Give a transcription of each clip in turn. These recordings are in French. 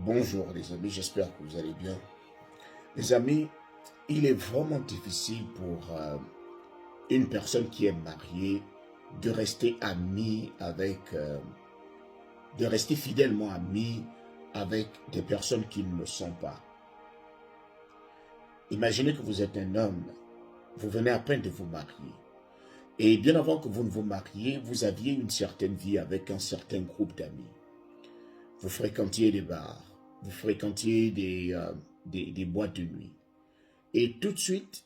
Bonjour les amis, j'espère que vous allez bien. Les amis, il est vraiment difficile pour une personne qui est mariée de rester amie avec, de rester fidèlement amie avec des personnes qui ne le sont pas. Imaginez que vous êtes un homme, vous venez à peine de vous marier. Et bien avant que vous ne vous mariez, vous aviez une certaine vie avec un certain groupe d'amis. Vous fréquentiez des bars, vous fréquentiez des boîtes de nuit. Et tout de suite,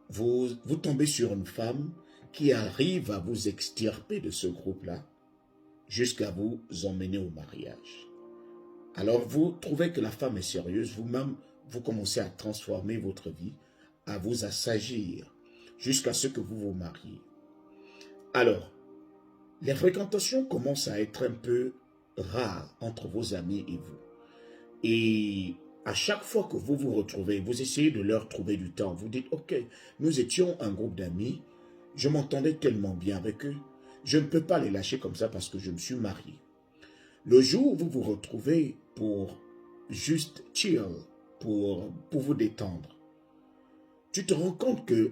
vous tombez sur une femme qui arrive à vous extirper de ce groupe-là jusqu'à vous emmener au mariage. Alors vous trouvez que la femme est sérieuse, vous-même, vous commencez à transformer votre vie, à vous assagir jusqu'à ce que vous vous mariez. Alors, les fréquentations commencent à être un peu rares entre vos amis et vous. Et à chaque fois que vous vous retrouvez, vous essayez de leur trouver du temps. Vous dites, ok, nous étions un groupe d'amis, je m'entendais tellement bien avec eux, je ne peux pas les lâcher comme ça parce que je me suis marié. Le jour où vous vous retrouvez pour juste chill, pour vous détendre, tu te rends compte que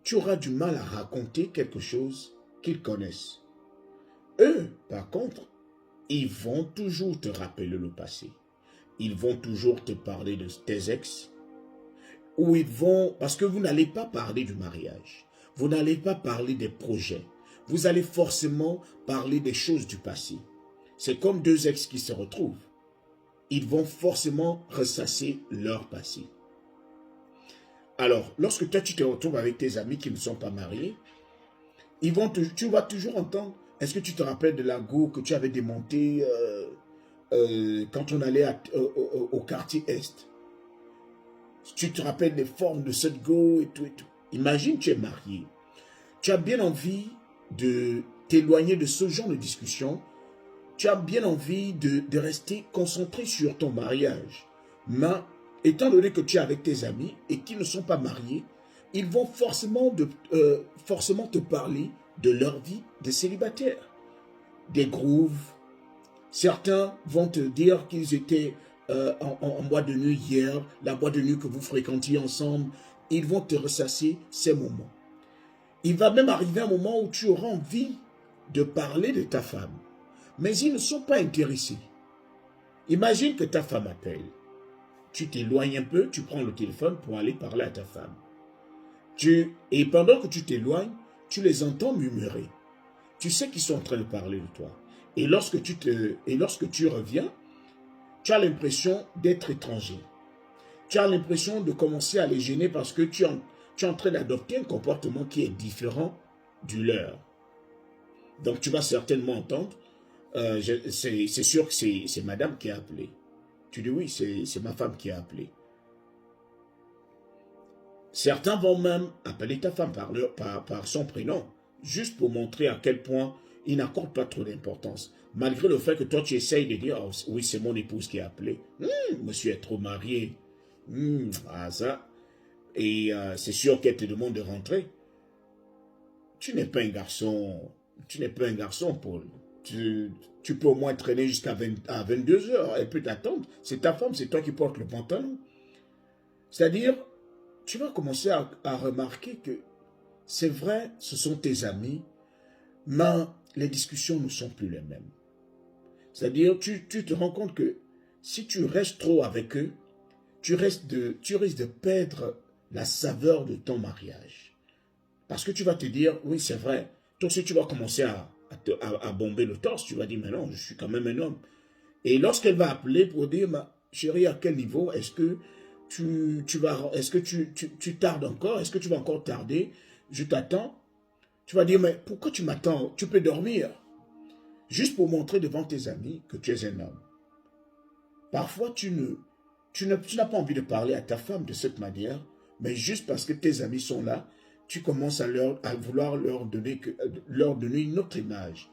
tu auras du mal à raconter quelque chose qu'ils connaissent. Eux, par contre, ils vont toujours te rappeler le passé. Ils vont toujours te parler de tes ex, ou ils vont, parce que vous n'allez pas parler du mariage, vous n'allez pas parler des projets, vous allez forcément parler des choses du passé. C'est comme deux ex qui se retrouvent. Ils vont forcément ressasser leur passé. Alors, lorsque toi tu te retrouves avec tes amis qui ne sont pas mariés, tu vas toujours entendre, est-ce que tu te rappelles de la go que tu avais démontée quand on allait au quartier Est? Tu te rappelles des formes de cette go et tout et tout. Imagine, tu es marié. Tu as bien envie de t'éloigner de ce genre de discussion. Tu as bien envie de rester concentré sur ton mariage. Mais, étant donné que tu es avec tes amis et qui ne sont pas mariés, ils vont forcément te parler de leur vie de célibataire. Des grooves. Certains vont te dire qu'ils étaient en boîte de nuit hier, la boîte de nuit que vous fréquentiez ensemble. Ils vont te ressasser ces moments. Il va même arriver un moment où tu auras envie de parler de ta femme. Mais ils ne sont pas intéressés. Imagine que ta femme appelle. Tu t'éloignes un peu, tu prends le téléphone pour aller parler à ta femme. Et pendant que tu t'éloignes, tu les entends murmurer. Tu sais qu'ils sont en train de parler de toi. Et lorsque tu reviens, tu as l'impression d'être étranger. Tu as l'impression de commencer à les gêner parce que tu es en train d'adopter un comportement qui est différent du leur. Donc tu vas certainement entendre, c'est sûr que c'est madame qui a appelé. Tu dis oui, c'est ma femme qui a appelé. Certains vont même appeler ta femme par son prénom, juste pour montrer à quel point ils n'accordent pas trop d'importance. Malgré le fait que toi tu essayes de dire, oh, oui, c'est mon épouse qui a appelé. Monsieur est trop marié. Ça. Et c'est sûr qu'elle te demande de rentrer. Tu n'es pas un garçon, Paul. Tu peux au moins traîner jusqu'à 22 heures. Elle peut t'attendre. C'est ta femme, c'est toi qui portes le pantalon. C'est-à-dire, tu vas commencer à remarquer que c'est vrai, ce sont tes amis, mais les discussions ne sont plus les mêmes. C'est-à-dire, tu te rends compte que si tu restes trop avec eux, tu risques de perdre la saveur de ton mariage. Parce que tu vas te dire, oui, c'est vrai. Toi aussi, tu vas commencer à bomber le torse. Tu vas dire, mais non, je suis quand même un homme. Et lorsqu'elle va appeler pour dire, chérie, à quel niveau est-ce que tu tardes encore? Est-ce que tu vas encore tarder? Je t'attends. Tu vas dire, mais pourquoi tu m'attends? Tu peux dormir. Juste pour montrer devant tes amis que tu es un homme. Parfois, tu n'as pas envie de parler à ta femme de cette manière, mais juste parce que tes amis sont là, tu commences à vouloir leur donner une autre image,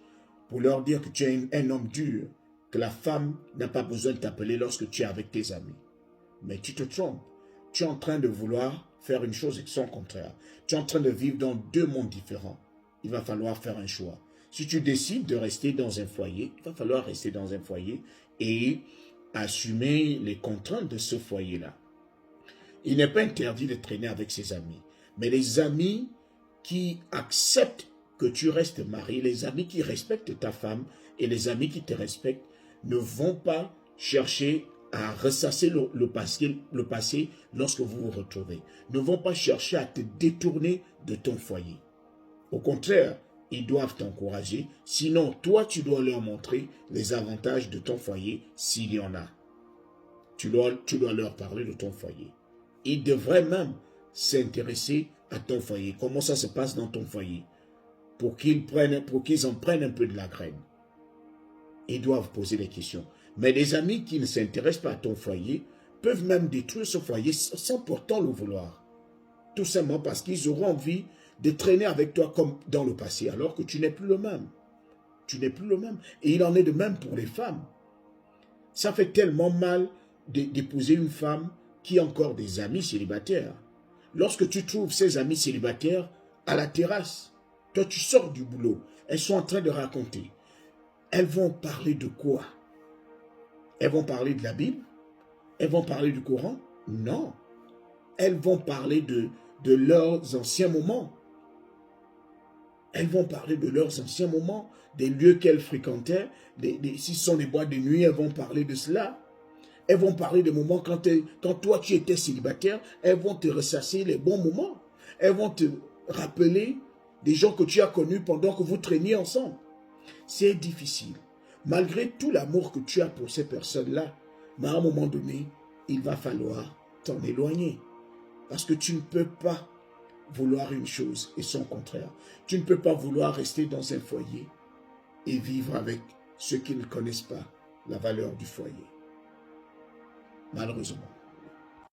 pour leur dire que tu es un homme dur, que la femme n'a pas besoin de t'appeler lorsque tu es avec tes amis. Mais tu te trompes. Tu es en train de vouloir faire une chose et son contraire. Tu es en train de vivre dans deux mondes différents. Il va falloir faire un choix. Si tu décides de rester dans un foyer, il va falloir rester dans un foyer et assumer les contraintes de ce foyer-là. Il n'est pas interdit de traîner avec ses amis. Mais les amis qui acceptent que tu restes marié, les amis qui respectent ta femme et les amis qui te respectent ne vont pas chercher à ressasser le passé lorsque vous vous retrouvez. Ne vont pas chercher à te détourner de ton foyer. Au contraire, ils doivent t'encourager. Sinon, toi, tu dois leur montrer les avantages de ton foyer s'il y en a. Tu dois leur parler de ton foyer. Ils devraient même s'intéresser à ton foyer. Comment ça se passe dans ton foyer? Pour qu'ils en prennent un peu de la graine. Ils doivent poser des questions. Mais les amis qui ne s'intéressent pas à ton foyer peuvent même détruire ce foyer sans pourtant le vouloir. Tout simplement parce qu'ils auront envie de traîner avec toi comme dans le passé, alors que tu n'es plus le même. Tu n'es plus le même. Et il en est de même pour les femmes. Ça fait tellement mal d'épouser une femme qui a encore des amis célibataires. Lorsque tu trouves ces amis célibataires à la terrasse, toi tu sors du boulot, elles sont en train de raconter. Elles vont parler de quoi? Elles vont parler de la Bible? Elles vont parler du Coran? Non. Elles vont parler de leurs anciens moments. Elles vont parler de leurs anciens moments, des lieux qu'elles fréquentaient. Si ce sont des boîtes de nuit, elles vont parler de cela. Elles vont parler des moments quand toi tu étais célibataire. Elles vont te ressasser les bons moments. Elles vont te rappeler des gens que tu as connus pendant que vous traîniez ensemble. C'est difficile. Malgré tout l'amour que tu as pour ces personnes-là, mais à un moment donné, il va falloir t'en éloigner. Parce que tu ne peux pas vouloir une chose et son contraire. Tu ne peux pas vouloir rester dans un foyer et vivre avec ceux qui ne connaissent pas la valeur du foyer. Malheureusement.